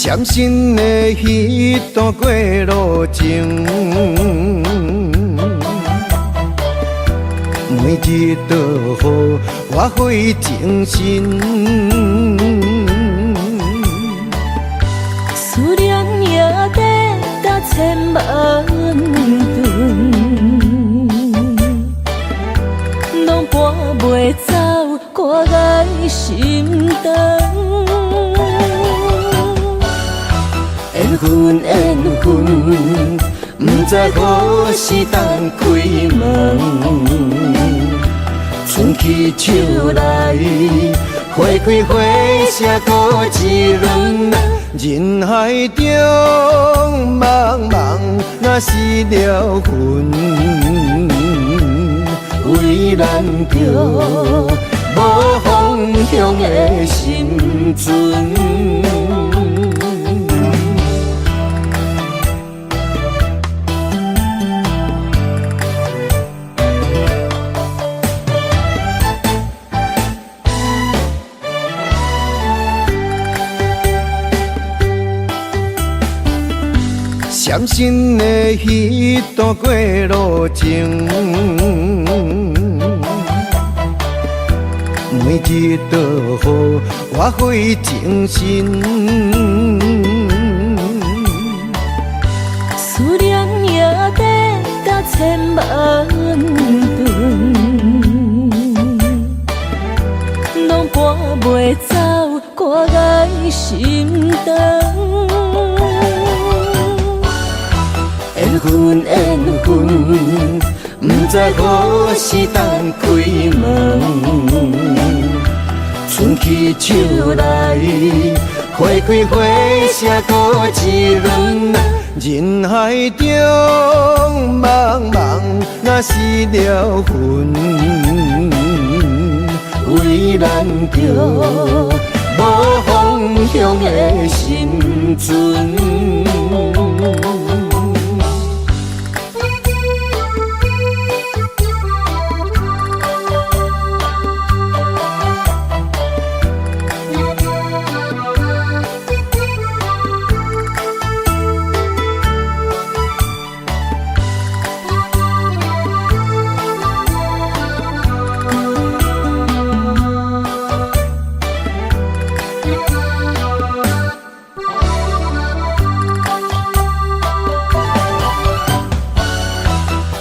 伤心的彼段过路情，每日都予我费精神。思念也得达千万吨，拢搬袂走我的心肠。缘分缘分，不知何时当开门。春去秋来，花开花谢过一轮。人海中茫茫，若是了魂，为咱着无方向的心存。伤心的彼段过路情，每日都予我费精神。思念也得达千万吨，拢搬袂走我的心肠。缘分缘分，不知何时当开门。春去秋来，花开花谢过一轮。人海中茫茫，若是了魂，为咱着无方向的心存。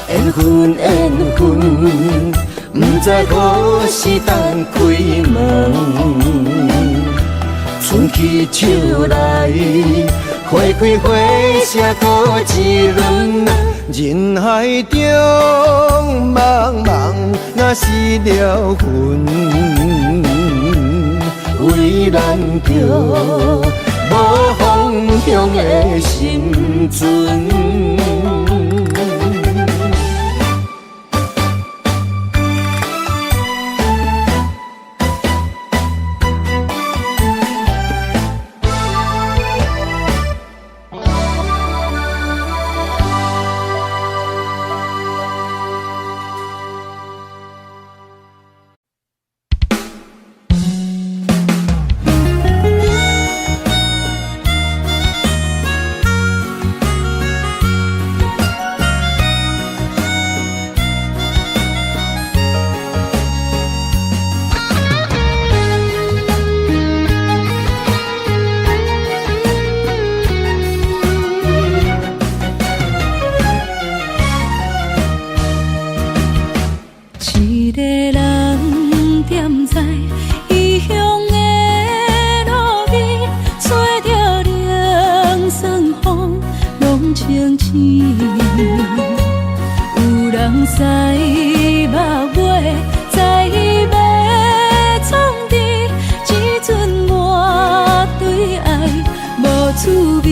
缘分缘分，不知何时当开门。春去秋来，花开花谢过一轮。人海中茫茫，若是了魂，为咱着无方向的心存。有人使目尾，知要创治，只准我对爱无滋味。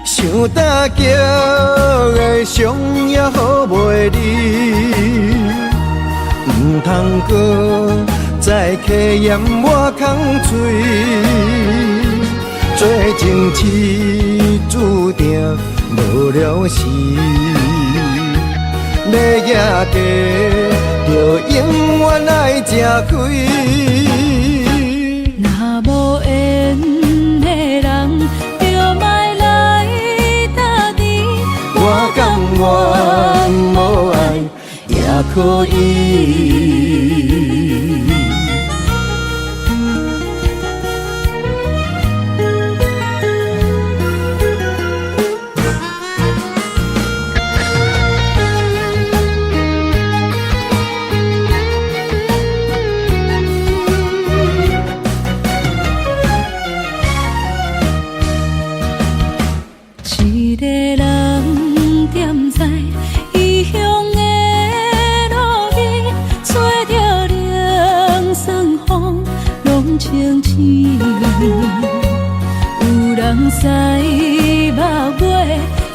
想搭桥的伤也好袂离，唔通搁再客嫌我空嘴。做情痴注定无了时，要野家就永远爱吃亏。若无缘愿无爱也可以。一个人踮在异乡的路边，吹着冷霜风，拢清醒。有人知目尾，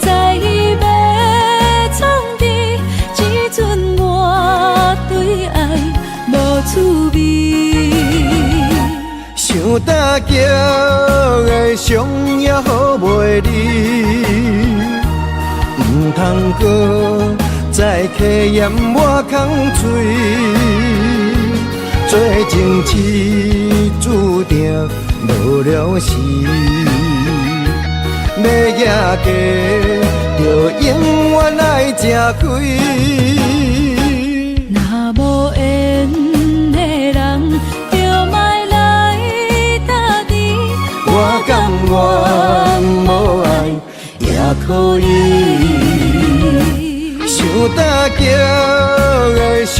知要创治，只准我对爱无趣味。想搭桥的伤也好袂离，唔通搁再客嫌我空嘴，做情痴注定无了时，要举家就永远爱吃亏。若无缘的人，就莫来搭你。我甘愿无爱也可以，想搭桥的伤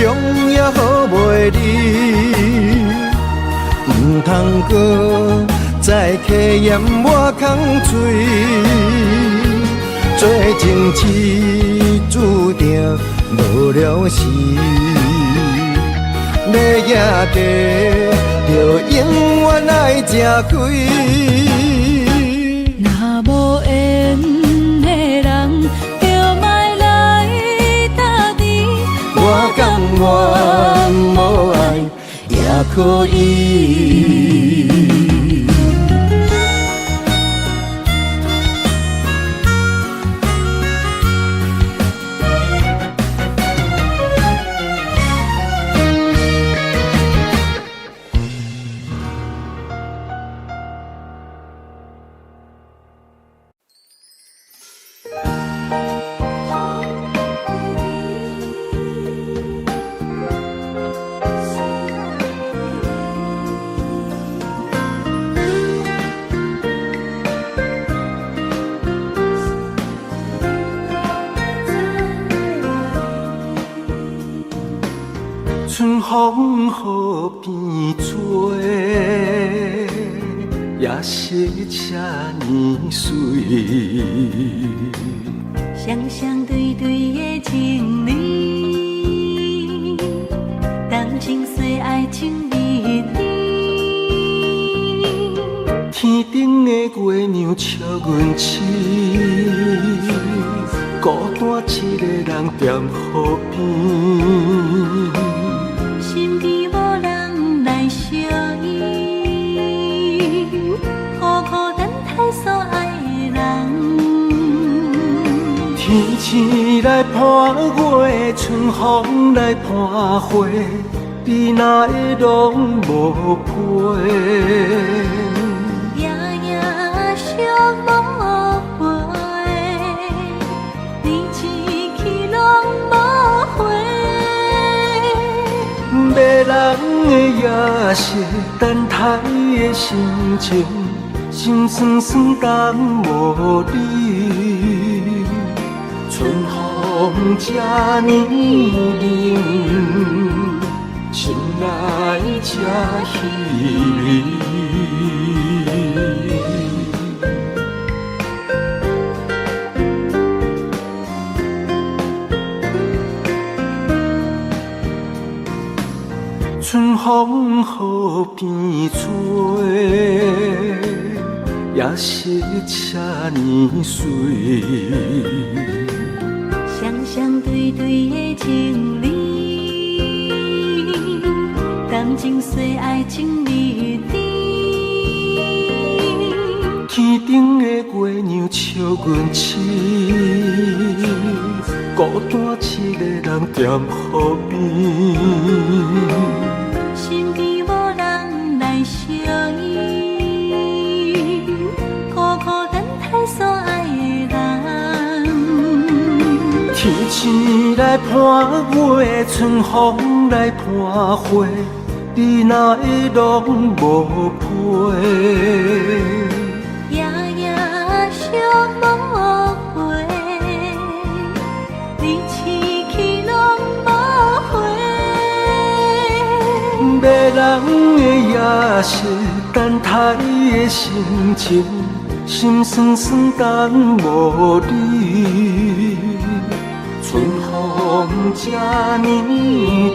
也好袂离，唔通搁再客嫌我空嘴，做情痴注定无了时，要举家就永远爱吃亏。若无缘的人，就莫来搭你。我甘愿无爱也可以。春风河边吹，也是这呢水。双双对对的情侣，动情岁爱情蜜甜。天顶的月亮笑阮痴，孤单一个人踮河边。身边无人来相依，孤孤单单所爱的人。天星来伴月，春风来伴花，比哪会拢无陪。夜夜相无陪，年一去拢无回。迷人的夜色，等待的心情，心酸酸等无你。春风这呢冷，心内这稀微。春风河边吹，也是这呢水。双双对对的情侣，动情岁爱情蜜甜。天顶的月亮笑阮痴，孤单一个人踮河边。身边无人来相依，孤孤单单所爱的人。天来伴月，春风来伴花，你哪会拢无陪？夜夜想无回，你痴去拢无回。迷人的夜色，等待的心情，心酸酸等无你。春风这呢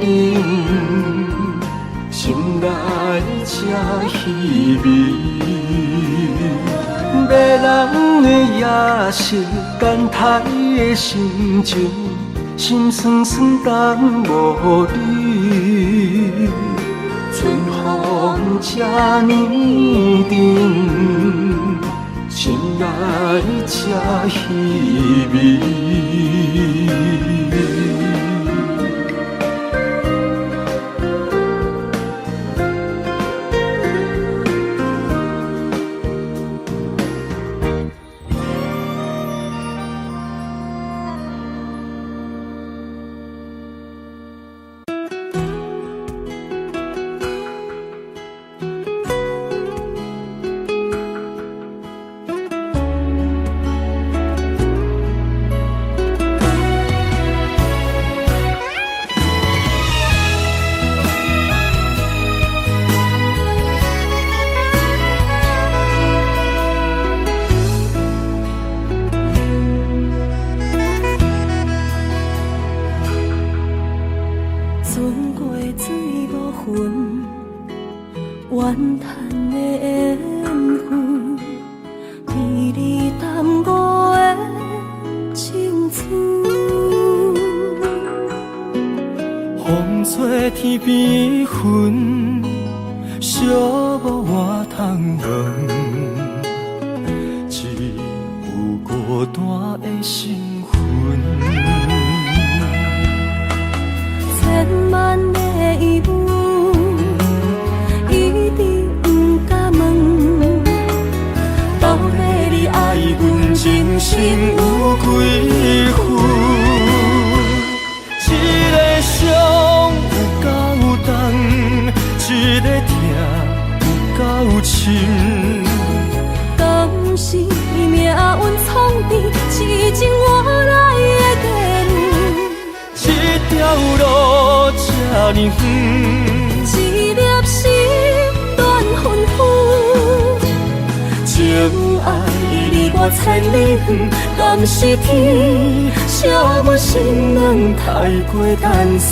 冷，心内这稀微。迷人的夜色，等待的心情，心酸酸等无你。春风这呢冷，心内这稀微。怨叹的缘分，比你淡薄的青春。风吹天边云，寂寞我通问，只有孤单的身份。千万的疑问。真心有几分？一个伤有够重，一个痛有够深。敢是命运创治，痴情换来的地路？这条路这呢远，一粒心乱纷纷。情爱离我千里远，敢是天惜我心软，太过单纯。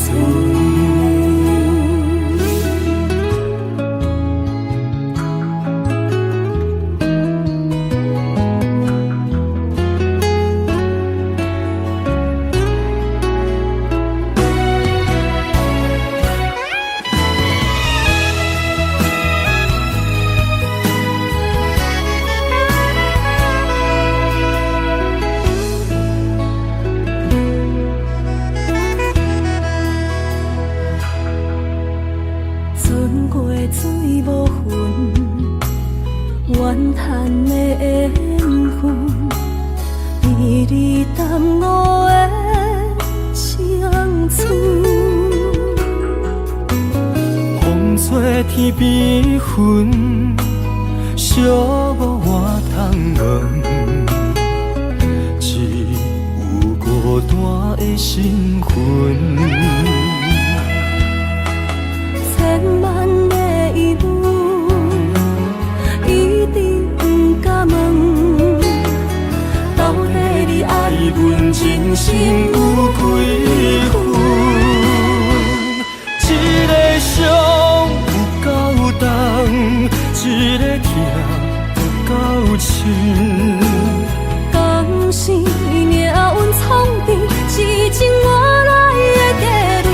怨叹的缘分，比你淡薄的青春。风吹天边云，寂寞我通问，只有孤单的身份。千万的疑问。阮真心有几分？一个伤有够重，一个痛有够深。敢是命运创治，痴情换来的地路？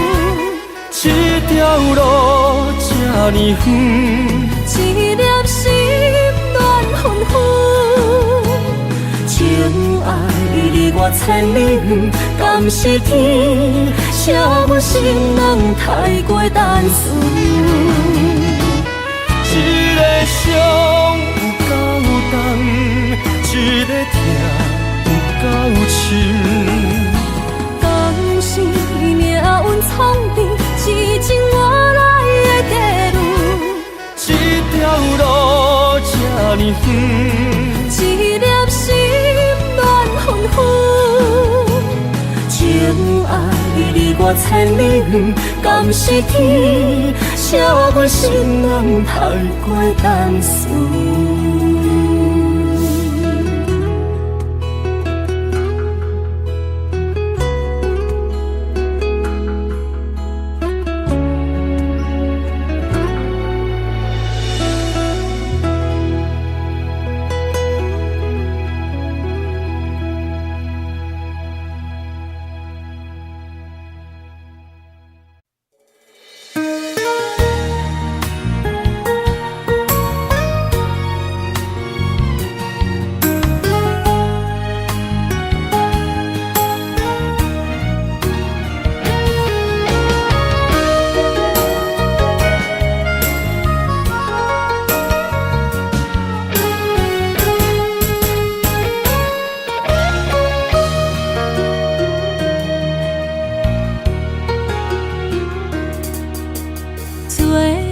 这条路这呢远，一粒心乱纷纷。情爱离我千里远，敢是天惜我心软，太过单纯。一个伤有够重，一个痛有够深。敢是命远，一粒心乱纷纷。情爱离我千里远，敢是天写阮心软太过单纯。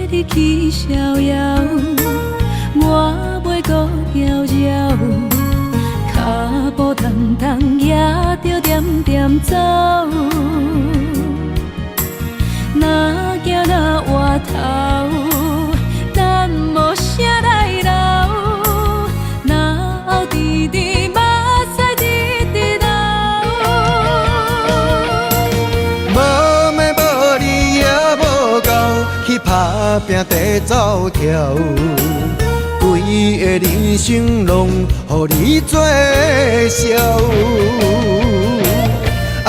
日去逍遥，我袂搁搅扰，脚步重重也着点点走。若行若回头，咱无啥来留，若后直直目屎直直流。无妹无你也无够，去打拼地走跳，规个人生拢予你做笑。安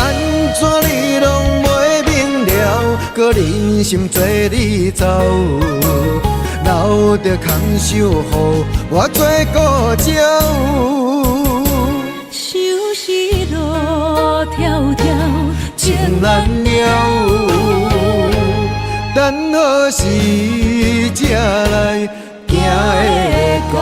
怎你拢袂明了，搁忍心做你走，留着空手予我做顾鸟。想是路迢迢，情难了。等何时才来行会到？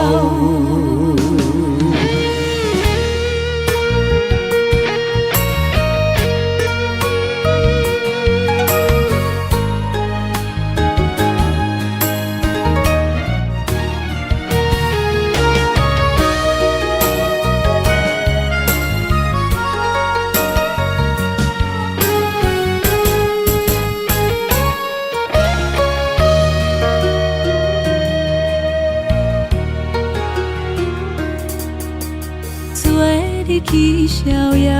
日去逍遥，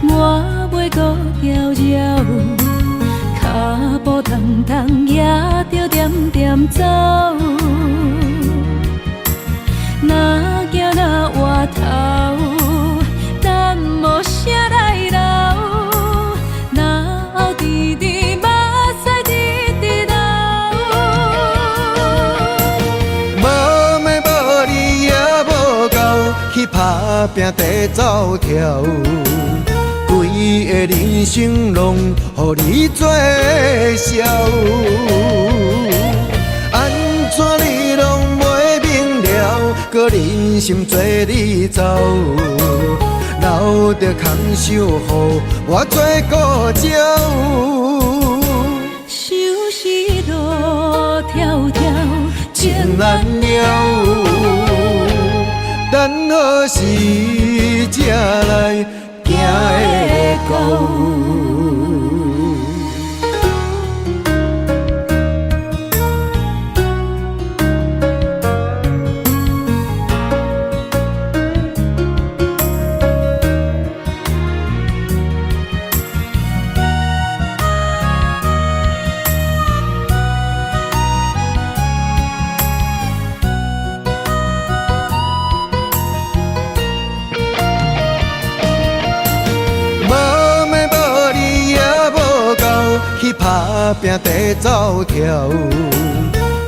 我袂搁搅扰，脚步重重也着点点走。若行若回头，咱无啥来留，若后直直目屎直直流。无妹无你也无够，去打拼地走跳，规个人生拢予你做笑。安怎你拢袂明了，搁忍心做你走，留着空手予我做顾鸟。想是路迢迢，情难了。等何时才来行会到？去打拼地走跳，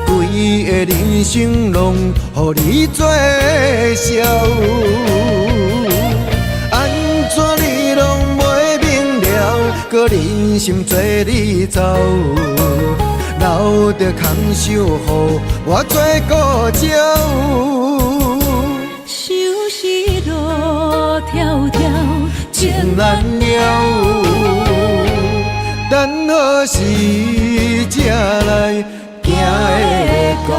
规个人生拢予你做笑。安怎你拢袂明了，搁忍心做你走，留着空手予我做顾鸟。想是路迢迢，情难了。等何时才来行会到？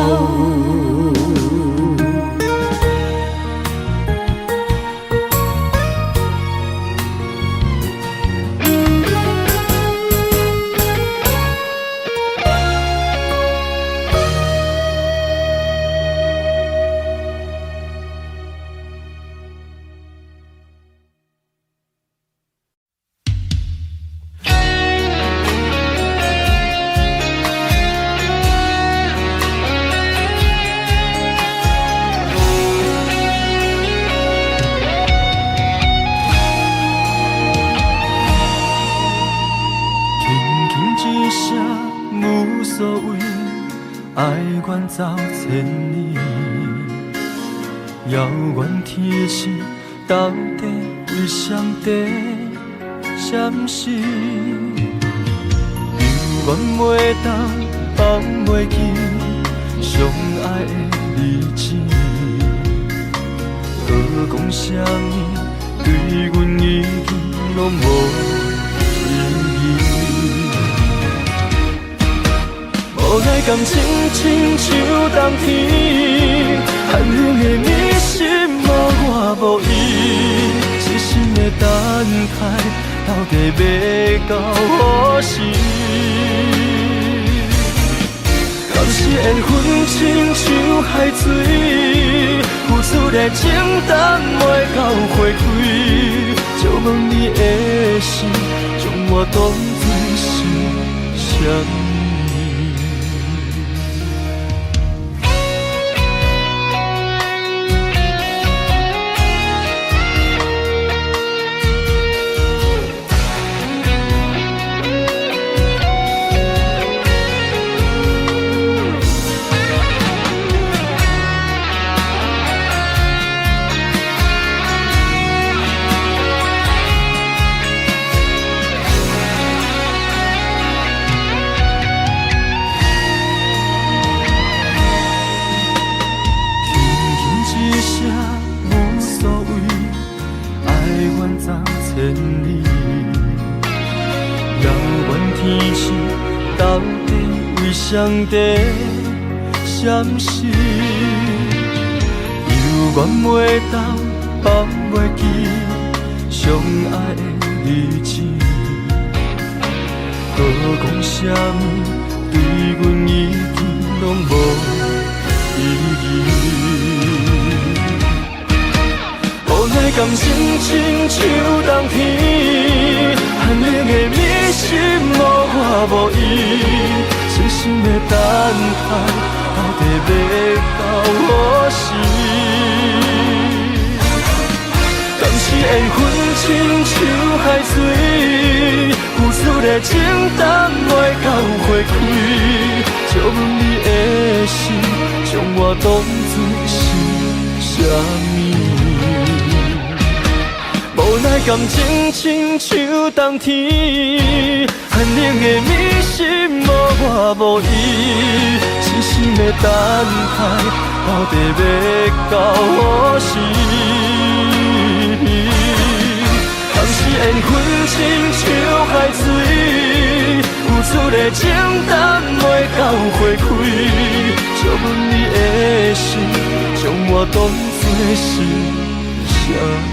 爱远走千里，遥远天星到底为上帝闪烁？犹原袂当放袂记相爱的日子，何讲啥物对阮已经拢无意义。无奈感情亲像冬天，寒冷的你心无我无伊，痴心的等待到底要到何时？敢是缘分亲像海水，付出的情淡袂到花开，借问你的心，将我当作是啥物？上帝闪烁，犹原袂当放袂记相爱的日子，何讲啥物对阮已经拢无意义。无奈感情亲像冬天，寒冷的你心无我无伊。痴心的等待，到底要到何时？敢是缘分亲像海水，付出的情淡袂到花开，借问你的心，将我当作是啥物？无奈感情亲像冬天，寒冷的你心无我无伊，痴心的等待，到底要到何时？当时缘分亲像海水，付出的情淡袂到花开，借问你的心，将我当作是啥物？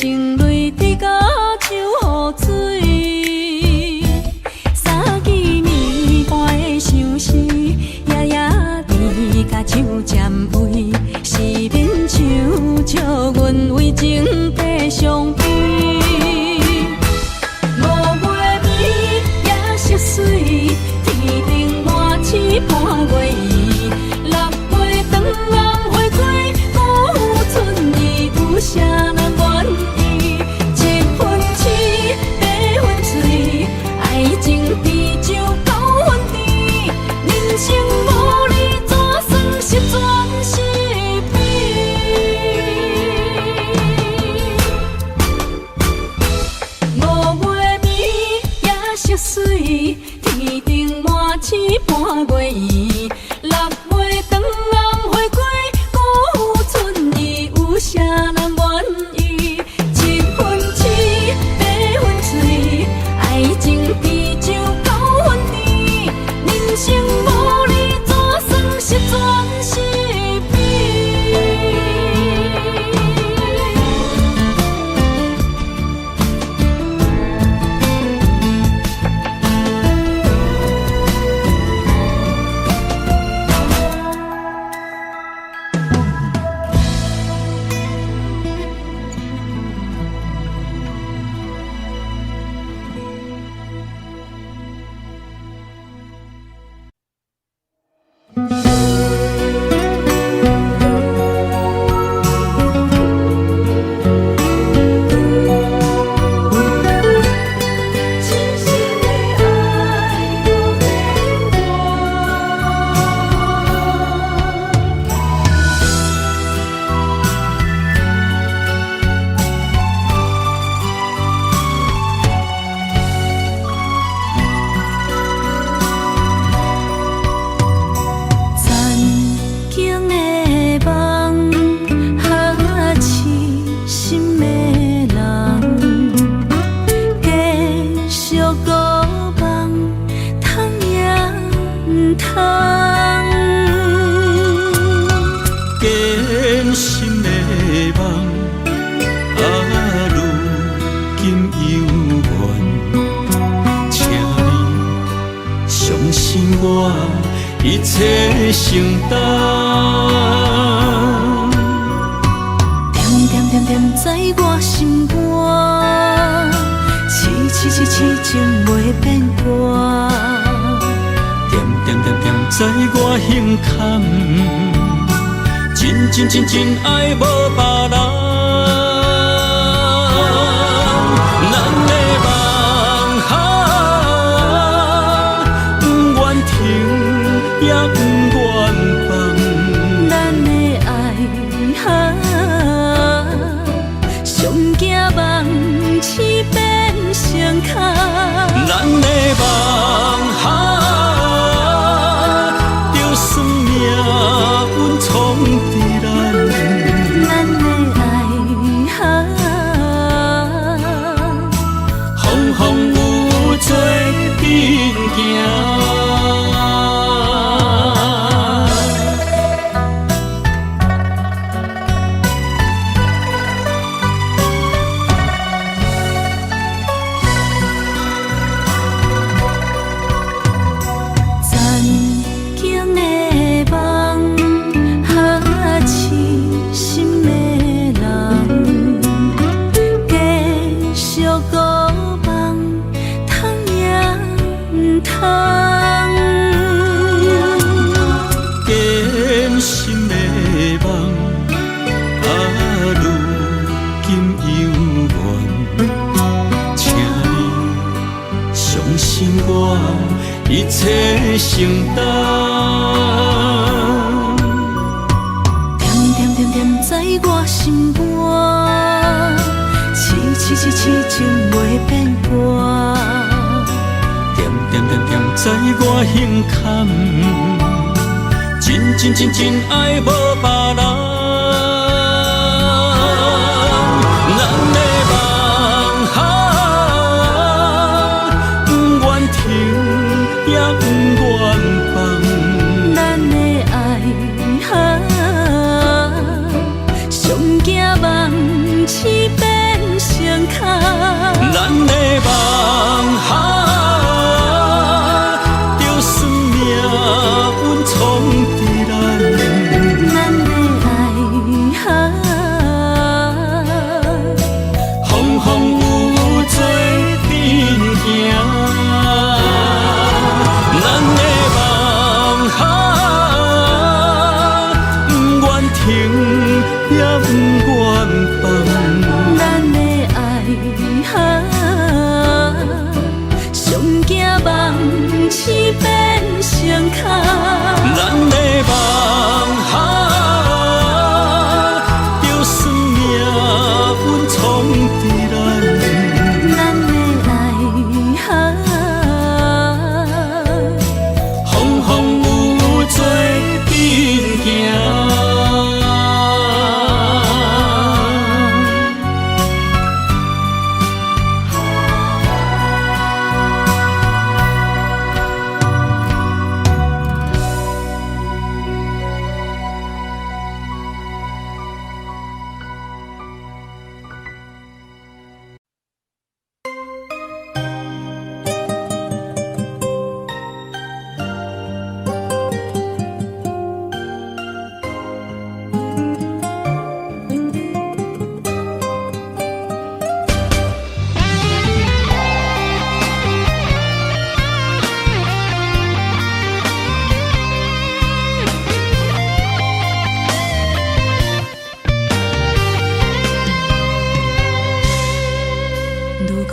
情泪滴甲手雨水，三更暝半的相思，夜夜甜甲手占位，是免像笑阮为情地伤悲。5月暝也熟水，天顶满星半月圆，6月长红花开，古春意有啥人愿意？7分痴，8分醉，爱情比酒9分甜，人生无你怎算是全是5月暝也熟水，天顶满星半月圆，6月长红花开，古春意有啥人愿意？7分痴，8分醉，爱情比酒9分甜，人生无你怎算是全是一切承担，点点点点在我心肝，痴情袂变卦，点点点点在我胸坎，真爱无别人。咱的梦想，不愿停，也不愿放。咱的爱上惊梦痴变成空。咱的梦想，就算命运闯伫咱，咱的爱风风雨做阵行。一切承担，点点点在我心肝，痴情袂变卦，点点在我胸坎，真爱无别人。咱的梦想，不愿停，也不愿放。咱的爱上惊梦痴变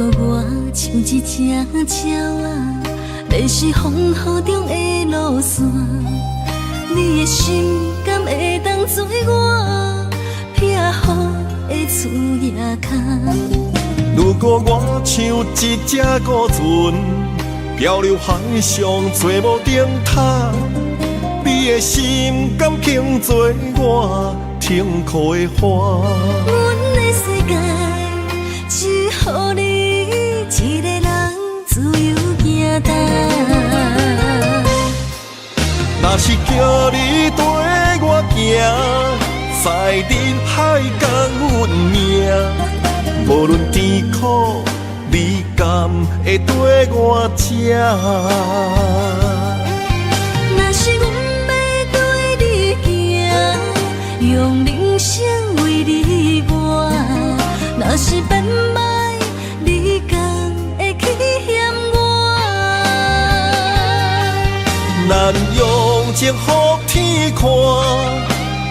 过我像一只鸟仔，迷失风雨中的路线。你的心敢会当做我撇雨的厝夜空？如果我像一只孤船，漂流海上做无顶塔，你的心敢肯做我停靠的花？阮的世界只予你一个人自由行动。若是叫你跟我行，在人海共运命，无论甜苦，你敢会跟我吃？若是阮要对你行，用人生为你活，若是变歹，你敢会去嫌我？咱用情予天看，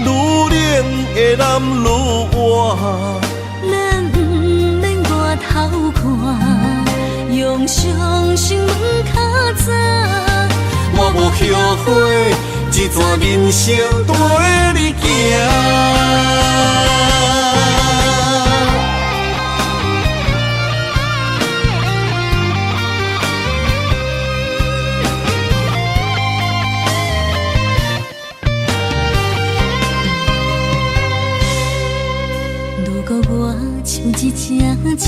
愈冷的男愈活。咱不免外头看，用双心门较早。我无后悔，一段人生跟你行。如果我像一只鸟仔，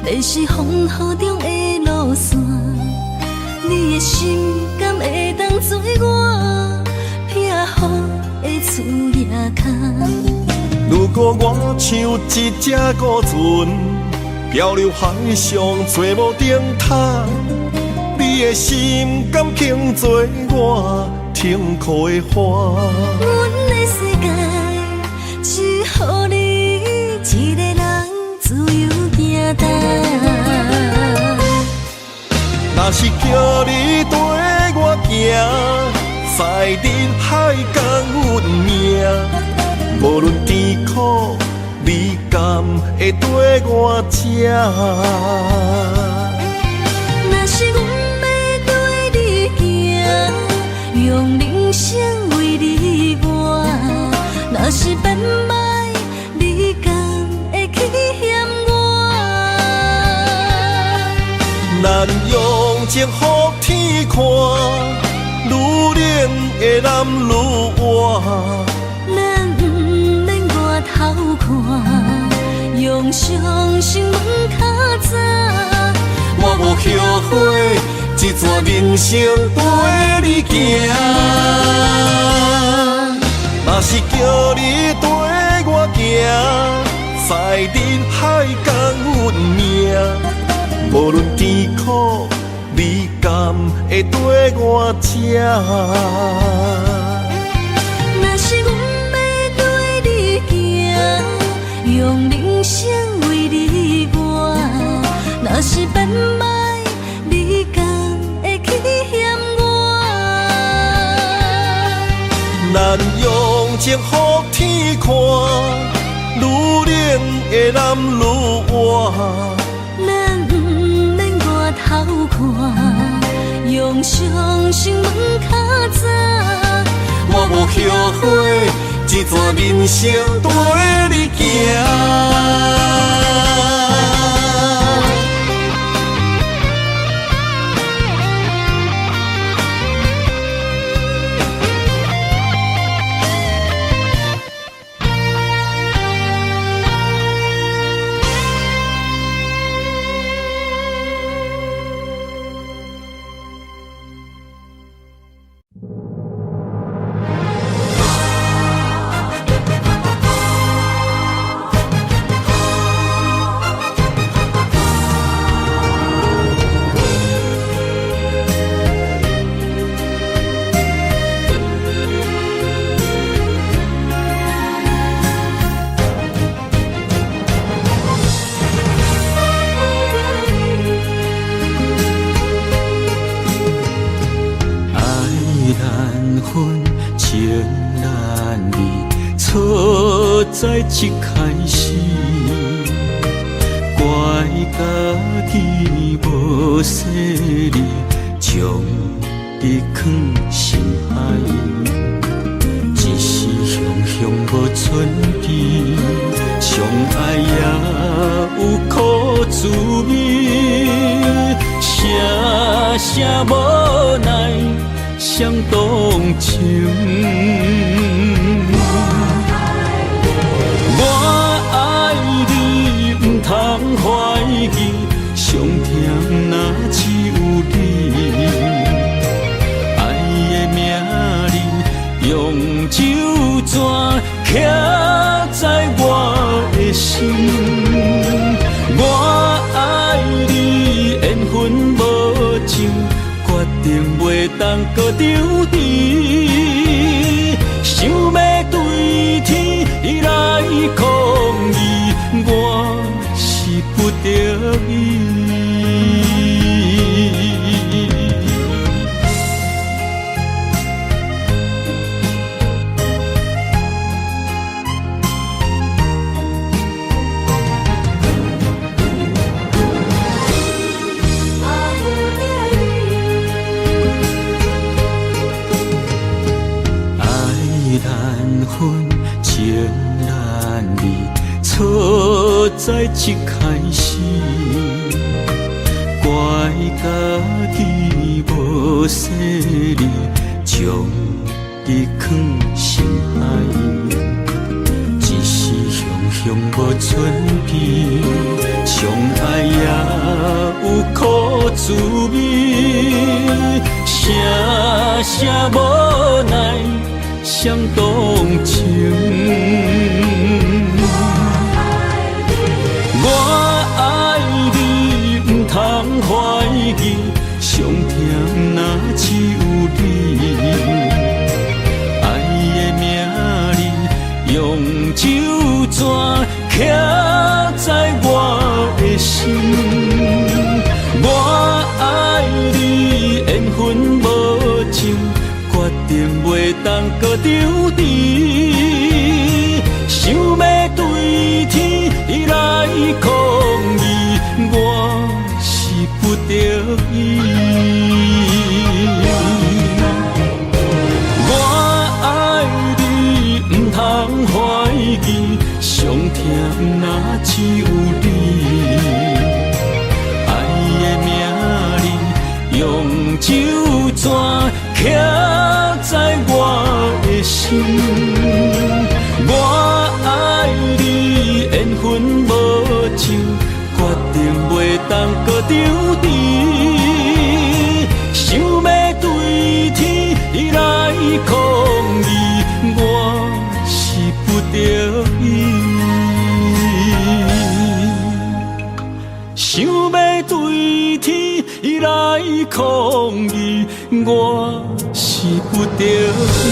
迷失风雨中的路线，你的心敢会当做我撇雨的厝夜空？如果我像一只孤船，漂流海上做无顶塔，你的心敢肯做我停靠的花？阮的世界只予你一个人自由行动。若是叫你跟我行，在人海共运命，无论甜苦，你敢会跟我吃？若是阮要对你行，用人生为你活，若是变歹，你敢会去嫌我？咱用情予天看，愈冷的男愈活。咱不免外头看，用双心门较早。我无后悔，一段人生跟你行。若是叫你跟我行，在人海共运命，无论甜苦，你敢会跟我吃？若是阮要对你行，用人生为你活，若是变歹，你敢会去嫌我？咱用情予天看，愈冷的男愈活。咱不免外头看，用双心门较早。我无后悔，一段人生跟你行。在一开始，怪家己无势力，将你放心海，一时雄雄无存悲，相爱也有苦滋味，声声无奈相同情。通怀疑，上甜若只有你。爱的名字用酒泉刻在我的心。我爱你，缘分无情，决定袂当搁丢你。想要对天来抗议，我不得已。爱难分，情难离。错在一开始，怪家己无势力，将你放心海，一时雄雄无存悲，相爱也有苦滋味，声声无奈相同情。我爱你，不通怀疑，上甜若只有你。爱的名字用酒泉刻在我的心。我爱你，缘分无情，决定袂当搁丢你。想要对天来抗议，我是不得已。我爱你，不通怀疑，上甜若只有你。爱的名字用酒泉刻在我的心。我爱你，缘分无情，决定袂当搁丢你。想要对天来抗议，我是不得已。想要对天来抗议，我是不得已。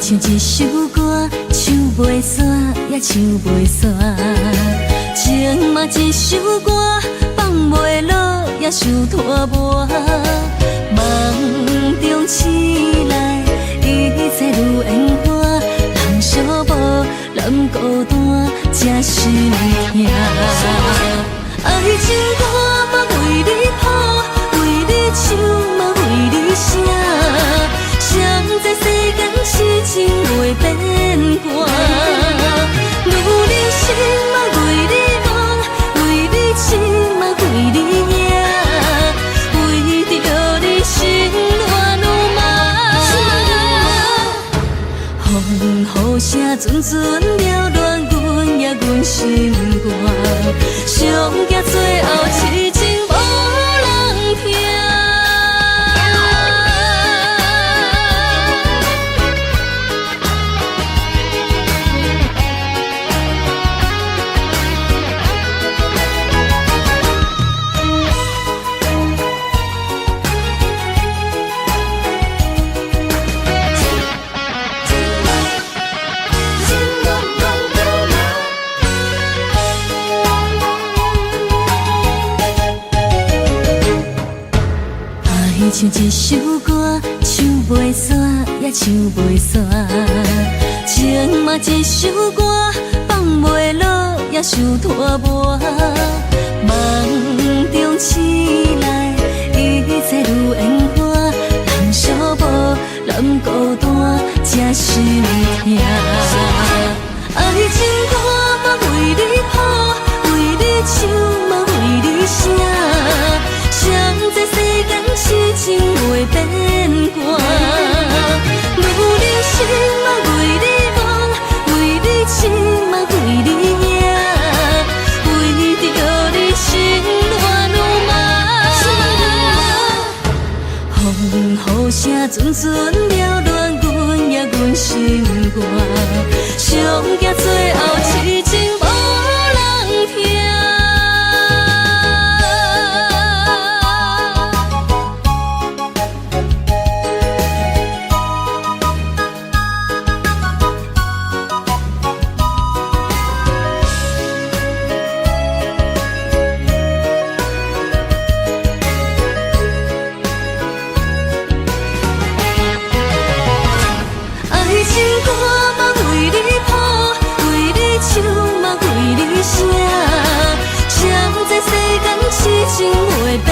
像一首歌，唱袂煞也唱袂煞；情嘛一首歌，放袂落也想拖磨。梦中醒来，一切如烟花，人寂寞，人孤单，才是痛。爱情歌嘛为你谱，为你唱嘛为你写。谁知世间痴情袂变卦，女人心嘛为你梦，为你痴嘛为你夜。唱一首歌，唱袂煞也唱袂煞。情嘛一首歌，放袂落也想拖磨。梦中醒来，一切如烟花，人寂寞，人孤单，才心痛。爱情歌嘛为你谱，为你唱嘛为你写。谁知世间痴情袂变卦，女人心嘛为你梦，为你痴嘛为你赢，为着你心乱如麻。风雨声阵阵缭乱，阮也阮心肝，上惊最后痴情无人听。痴情袂变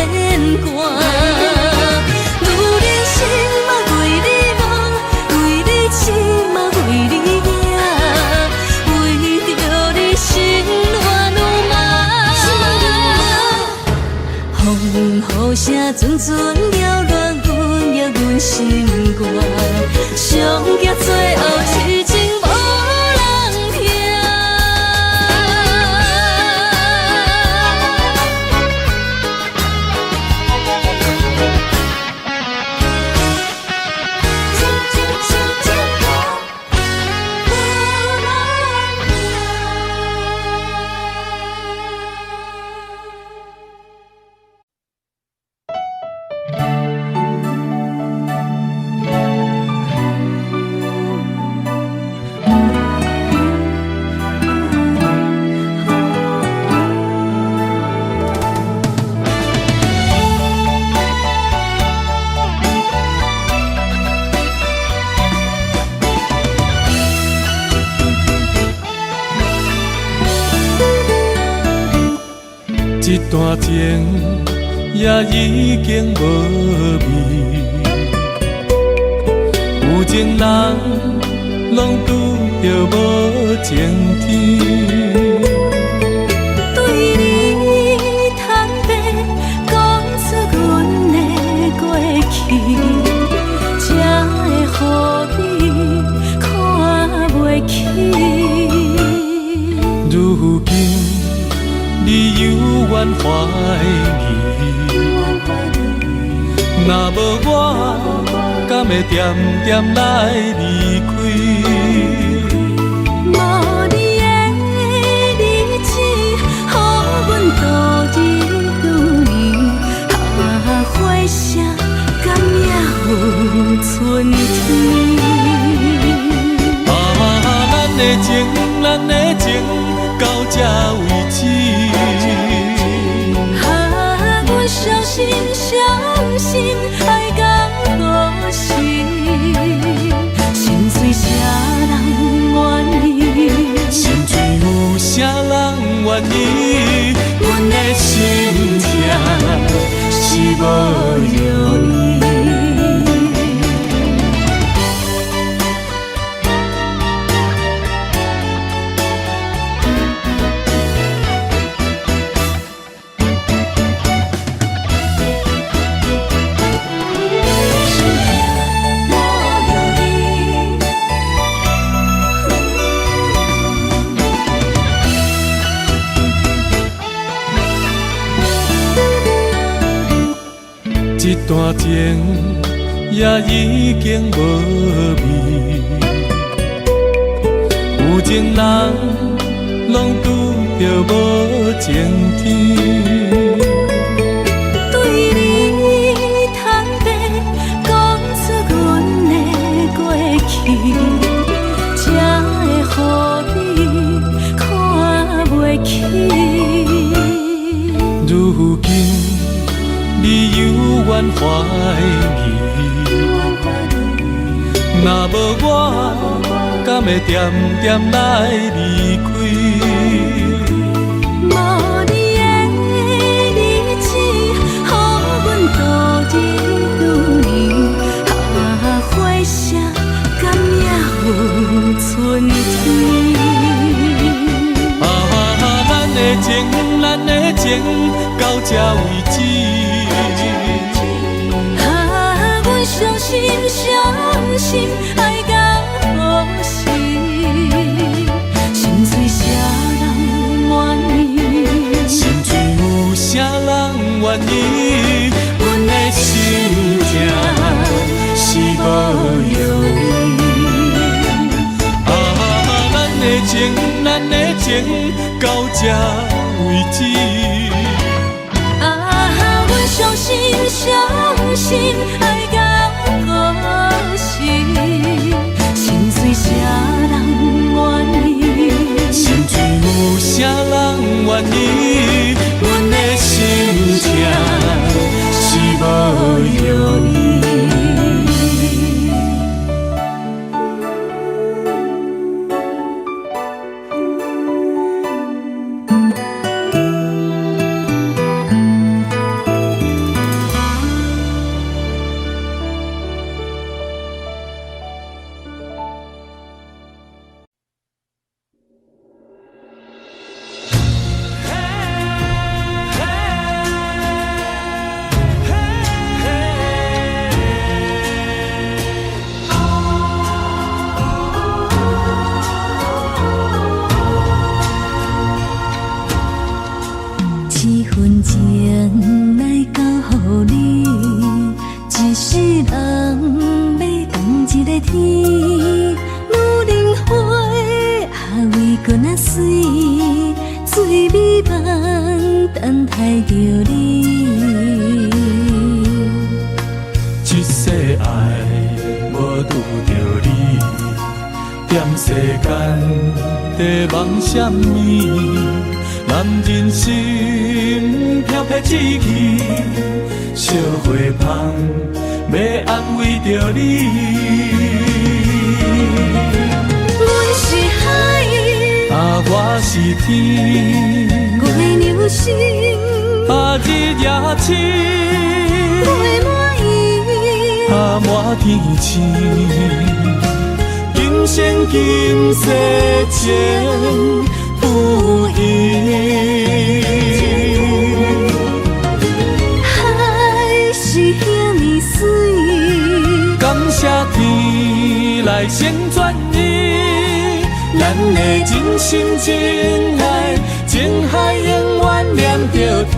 卦，女人心嘛为你梦，为你痴嘛为你赢，为着你心乱如麻。风雨声阵阵缭乱，阮也阮心肝，上惊最后痴情无人听。一段情也已经无味，有情人拢拄着无情天。对你坦白，讲出阮的过去，才会予你看袂起。如今你犹原怀疑，若无我，敢会点点来离开？无你的日子，予阮度日如年，花谢敢也有春天。咱的情，咱的情，到这为止。阮小心小心爱到何时？心碎啥人愿意？心碎有啥人愿意？阮的心痛是无容易。一段情也已经无味，有情人拢拄着无情天。对你坦白，讲出阮的过去，才会予你看袂起。如今你犹原怀疑。若无我，敢会点点来离开？无你的日子，予阮度日如年。花谢甘也有春天。咱的情，咱的情到这为止。阮相信，相信爱到何时？心碎啥人愿意？心碎有啥人愿意？阮的心痛是无容易。咱的情，咱的情到这为止。阮相信，相信爱到何时？心碎啥人愿意？心碎有啥人愿意？阮的心痛是无容易。什么？男人心飘撇志气，烧花香要安慰着你。阮是海，我是天，月流星，日夜星，月满意，满天星。今生今世情不移，海是遐尼水，感谢天来成全你，咱的真心真爱，情海永远念着天。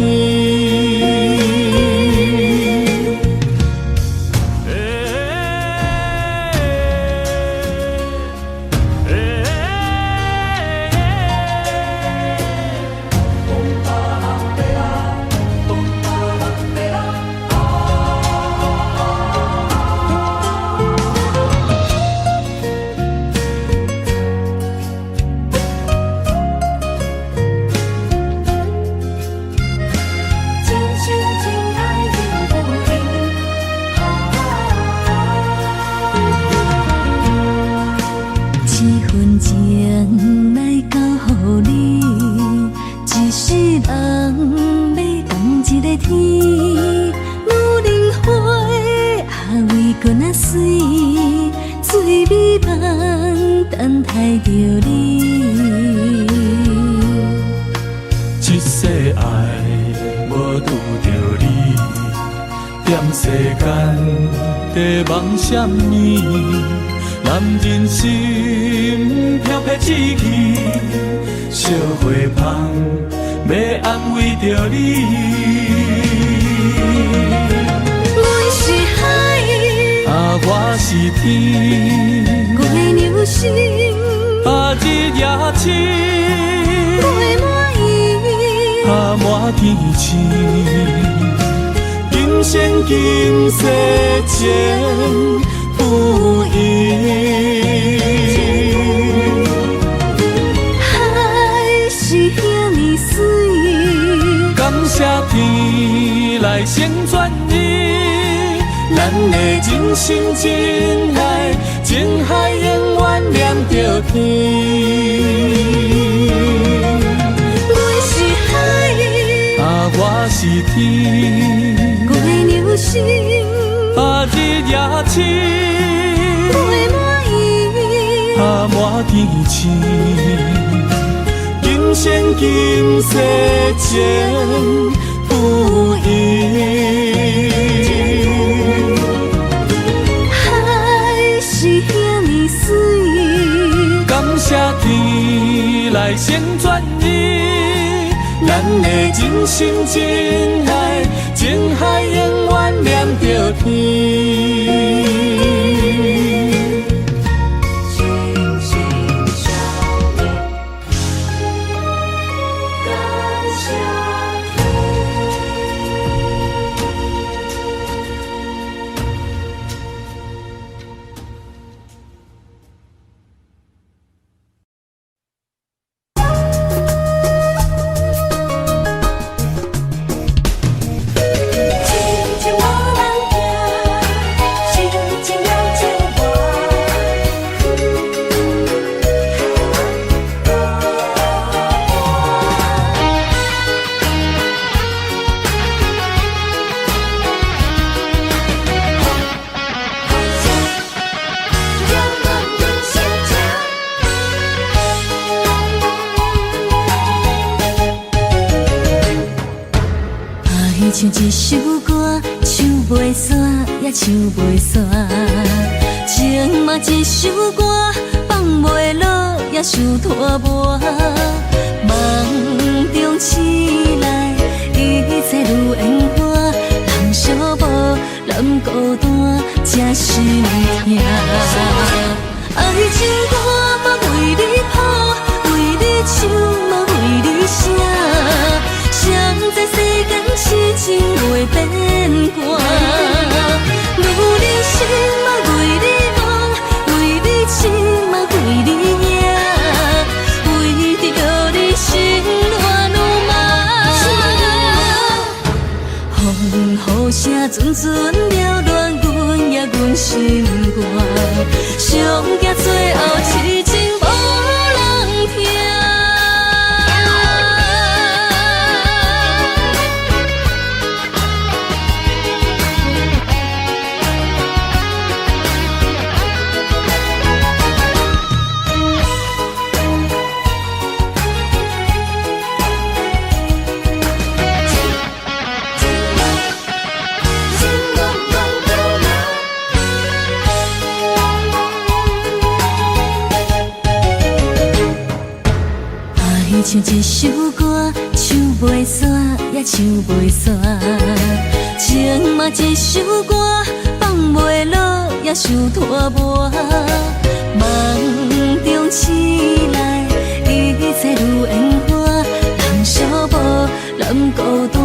梦什么？男人心飘撇志气，烧花香要安慰着你。阮是海，我是天，月流星，日夜星，月满意，满天星。今生今世情不移，海是遐尼水，感谢天来成全你，咱的人生真爱，情海永远连着天。我是海，我是天，我的牛心，日夜深，我满意，满天星。今生今世情不移。海是遐尼水，感谢天来成全伊，咱的人生真爱，情海永远连着天。像一首歌，唱袂煞也唱袂煞；情嘛一首歌，放袂落也想拖磨。梦中醒来，一切如烟花，人相无，人孤单，才心痛。爱情歌嘛为你谱，为你唱嘛为你写。谁知世间痴情袂变卦，女人心嘛为你梦，为你痴嘛为你赢，为着你心乱如麻。风雨声阵阵缭乱，阮也阮心肝，上惊最后痴情无人听。像一首歌，唱袂煞也唱袂煞；情嘛一首歌，放袂落也想拖磨。梦中醒来，一切如烟花，人相无，人孤单，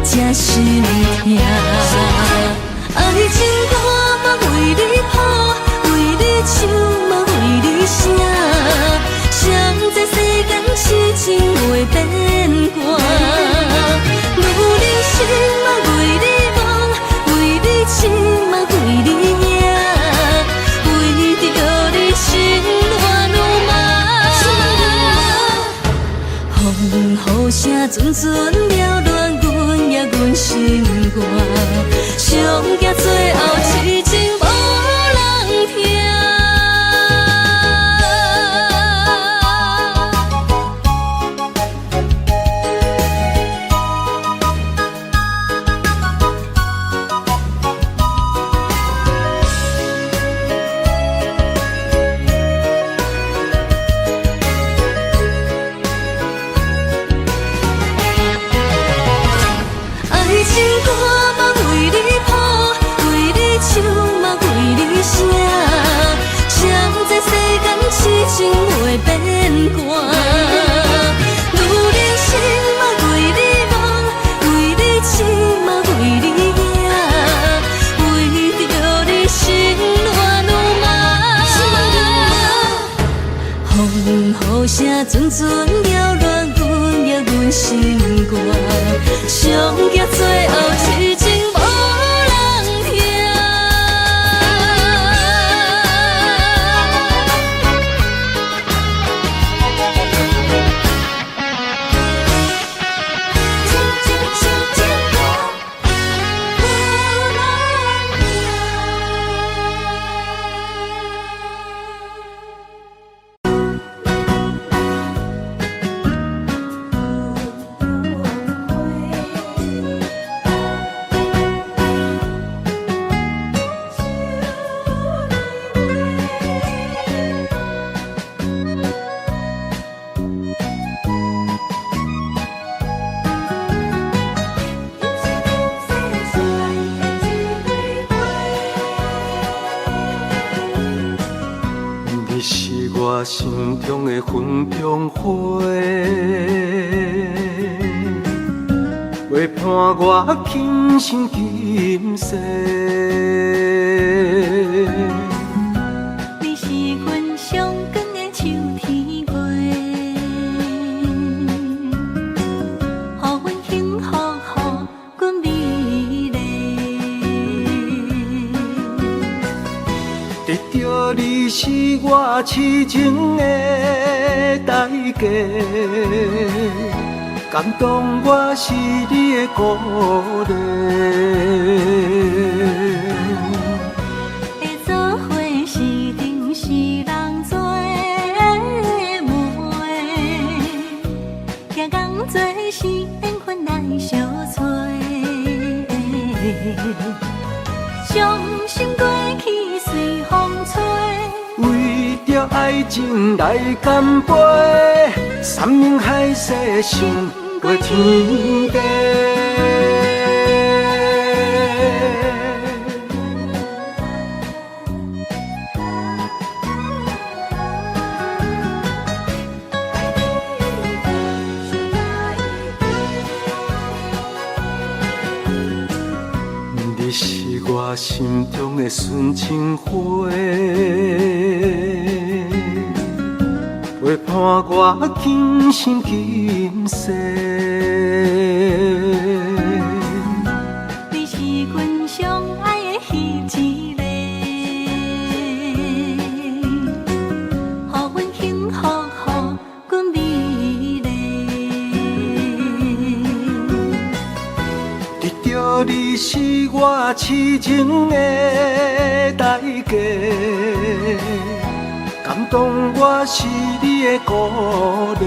才心痛。爱情歌嘛为你谱，为你唱嘛为你写。谁知世间痴情袂变卦，女人心嘛为你梦，为你痴嘛为你赢，为着你心乱如麻。风雨声阵阵缭乱，阮也阮心肝，上惊最后痴情无人听。情袂变卦，女人心嘛为你梦，为你痴嘛为你赢，为着你心乱如麻。风雨声阵阵缭乱，阮也阮心肝，上惊最后痴情无人听。我心中的云中花，陪伴我今生今世。你是阮上光的秋天月，予阮幸福，予阮美丽。得到你是我痴情的代价，感动我是你的鼓励。会做伙是定是人做媒，行工做是缘分来相找。伤心过去随风吹。为着爱情来干杯，山盟海誓想过天地。你是我心中的纯情花，陪伴我今生今世。你是阮上爱的彼一个，予阮幸福，予阮美丽。得到你是我痴情的代价，感动我是你的鼓励。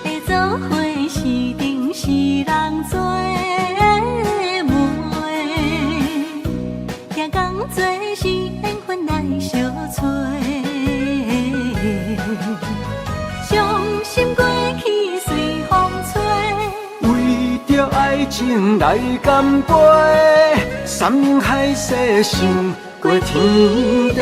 会做伙是定是人做媒，行工做是缘分来相找。伤心过去随风吹。为着爱情来干杯，山盟海誓想过天地。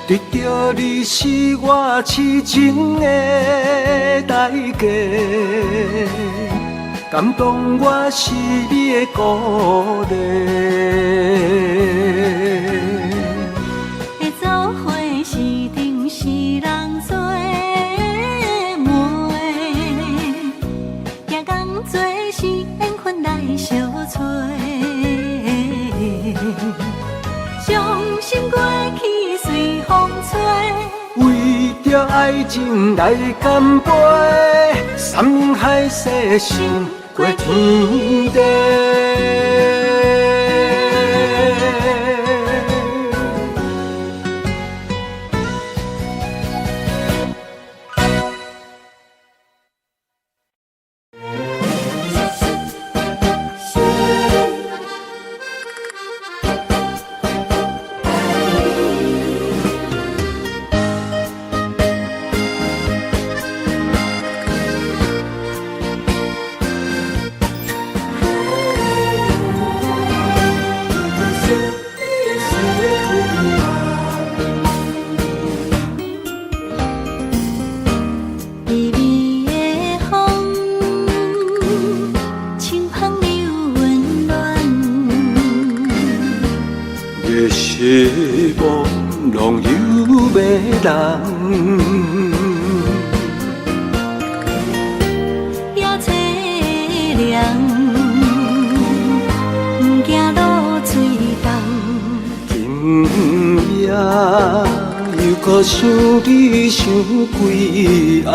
得到你是我痴情的代价，感动我是你的鼓励。会做伙是定是人做媒，行工做是缘分来相找。伤心过去随风吹。为着爱情来干杯，山盟海誓想过天地。微微的风，轻捧你温暖。夜是梦，拢有迷人。夜凄凉，行路水重。今夜又搁想你想几暗，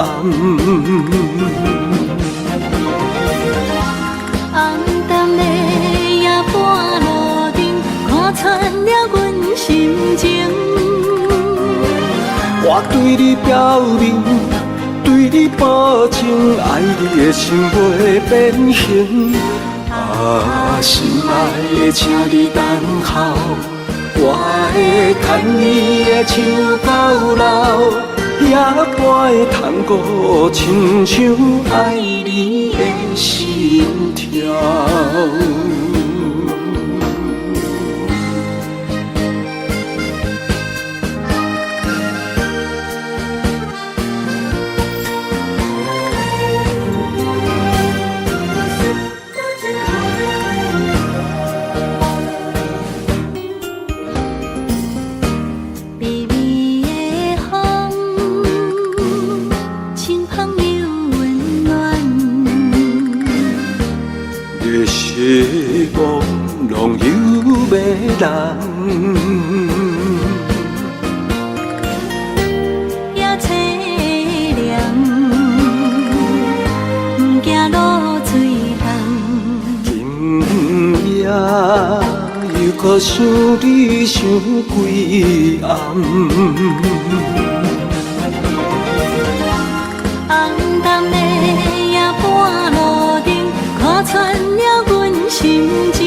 红淡的夜半路灯，看穿了阮心情。我对你表明，对你保证，爱你的心袂变形。啊，心爱的，请你等候，我会牵你的手到老，也会探顾亲像爱你的心跳。人。也凄凉，不惊露水红。今夜又搁想你想几暗。红淡的夜半路灯，看穿了阮心情。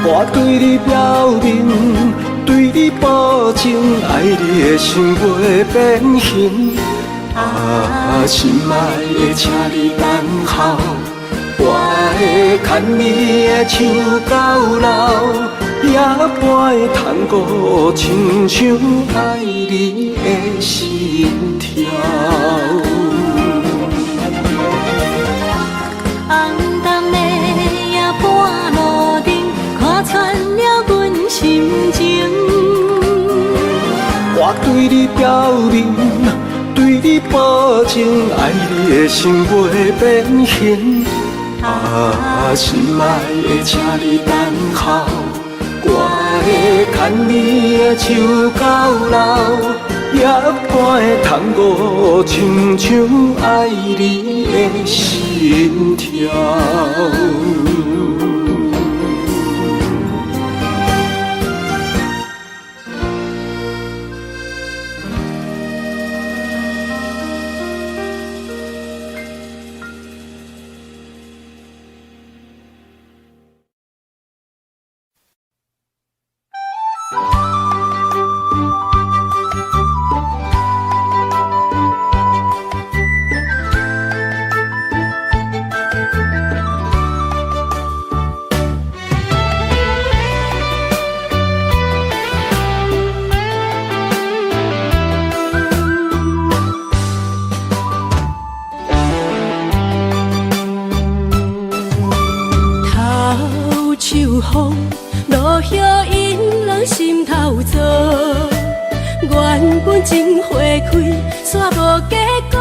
我对你表明，对你保证，爱你的心袂变形。啊，心爱的，请你等候，我会牵你的手到老，也不会通过亲像爱你的心跳。红淡的夜半路灯，看穿了阮心情。我对你表明，对你保证，爱你的心袂变形。啊，心爱的，请你等候，我会牵你的手到老，也不会通过亲像爱你的心跳。秋风落叶引人心头躁，原本情花开，煞无结果。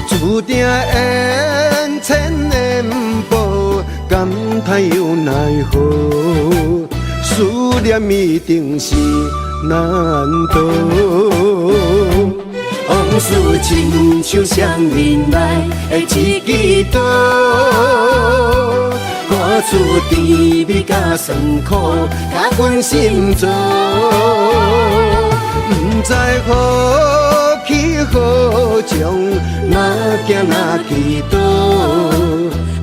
注定缘千年报，感叹又奈何？思念一定是难渡。往事亲像双面来的一支刀，看出甜蜜甲酸苦，甲阮心做。不知何去何从，哪行哪去倒。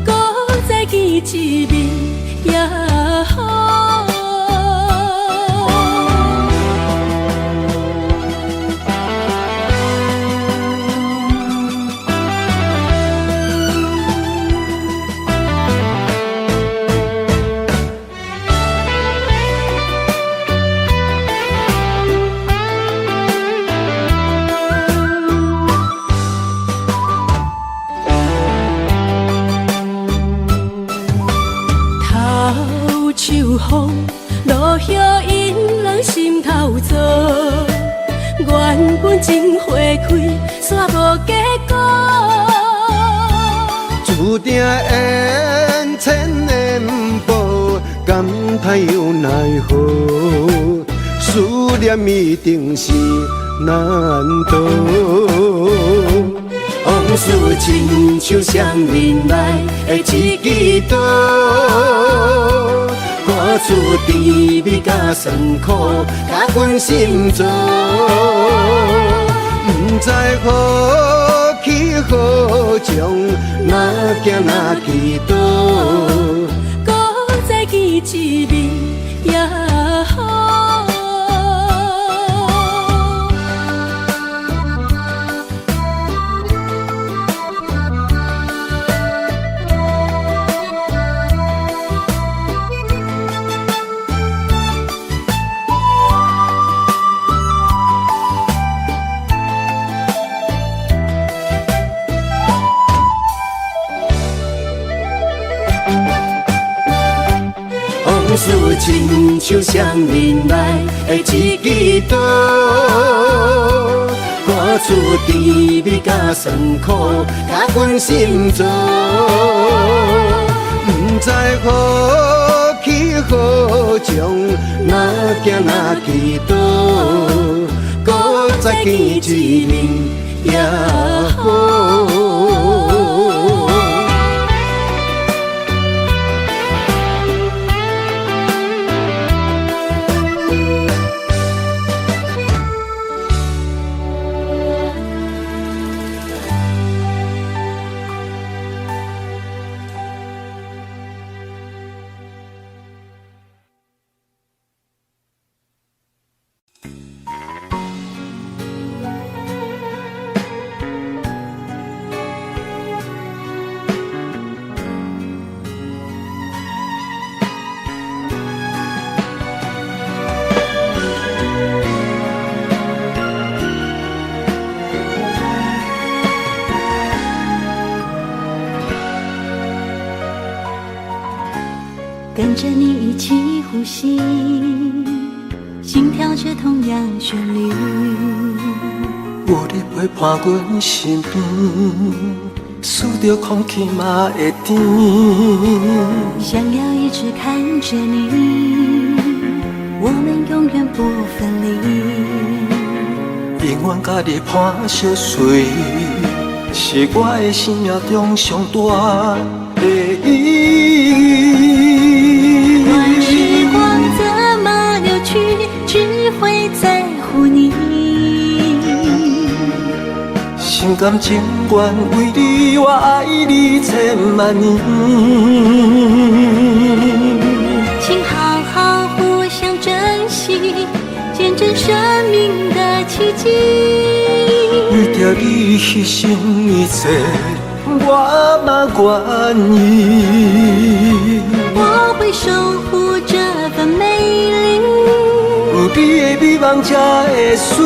搁再见一面也好。秋风落叶引人心头躁，原本情花开，煞无结果。注定缘千年报，感叹又奈何？思念一定是难渡。往事亲像双面来的一支刀，看出甜蜜甲酸苦，甲阮心做。不知何去何从，哪行哪去倒。搁再见一面也好。往事亲像双面来的一支刀，看出甜蜜甲酸苦，甲阮心做。不知好去好从，哪行哪去倒，搁再见一面也好。跟着你一起呼吸，心跳着同样旋律。有你陪伴阮身边，数着空气嘛会甜。想要一直看着你，我们永远不分离。永远甲你伴相随，是我的生命中上大的意义。时光怎么流去，只会在乎你。心甘情愿为你，我爱你千万年。请好好互相珍惜，见证生命的奇迹。为着你牺牲一切，我嘛愿意。我会守护这份美丽，有你的美梦才会水，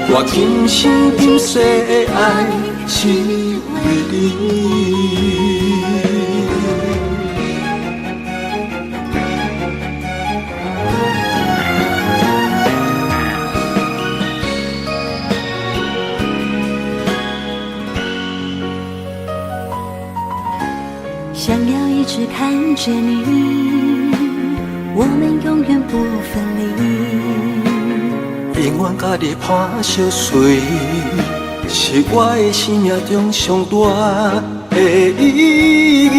我今生今世的爱是为你。想要一直看着你，我们永远不分离。永远甲你伴相随，是我的生命中上大的意义。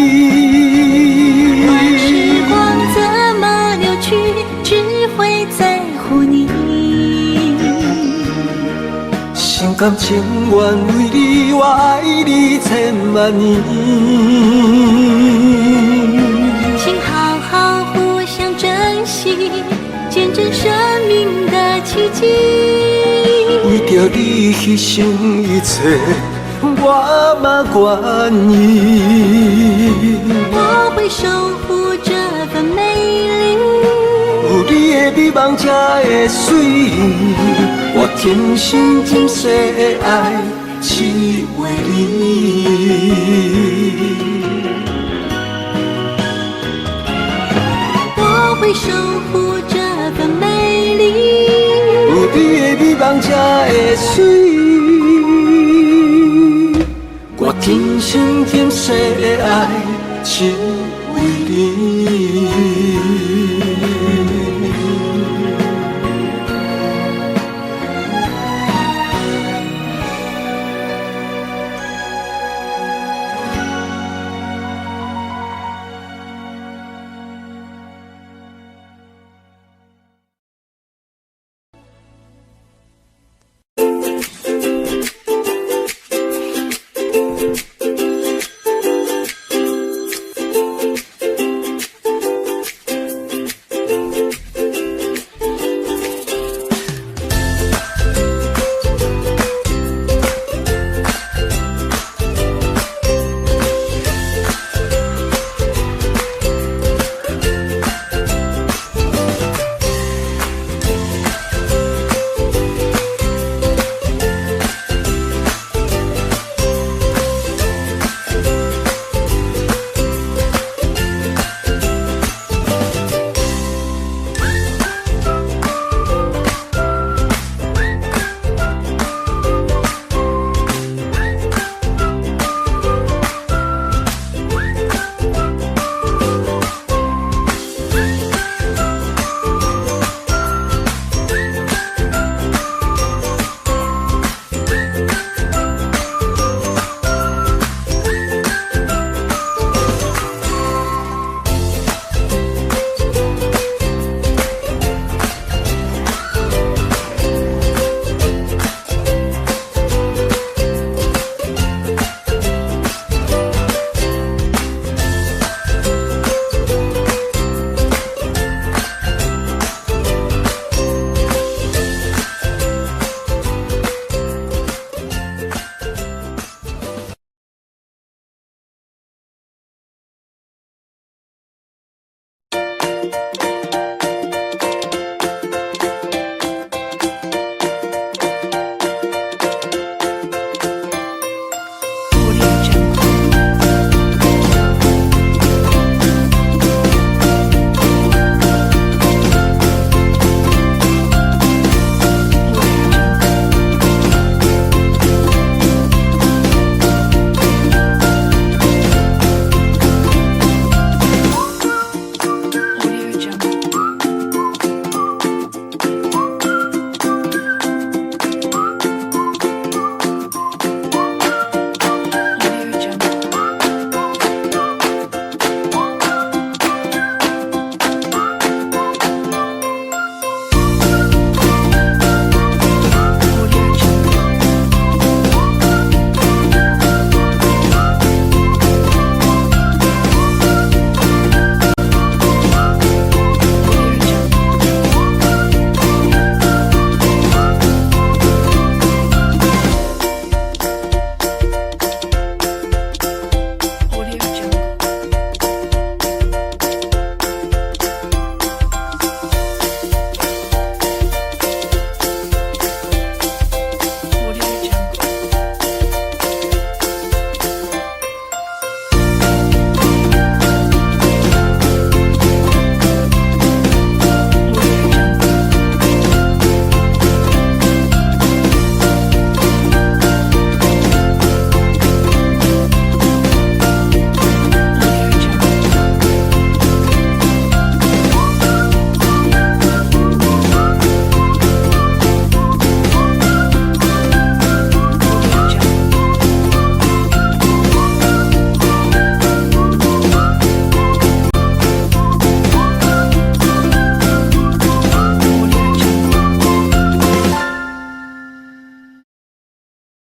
时光怎么流去，只会在乎你。心甘情愿为你，我爱你千万年。请好好互相珍惜，见证生命的奇迹。为着你牺牲一切，我嘛愿意。我会守护这份美丽，有你的美梦才会水，我今生今世的爱是为你。我会守护这份美丽，有你的美梦才会水，我今生今世的爱是为你。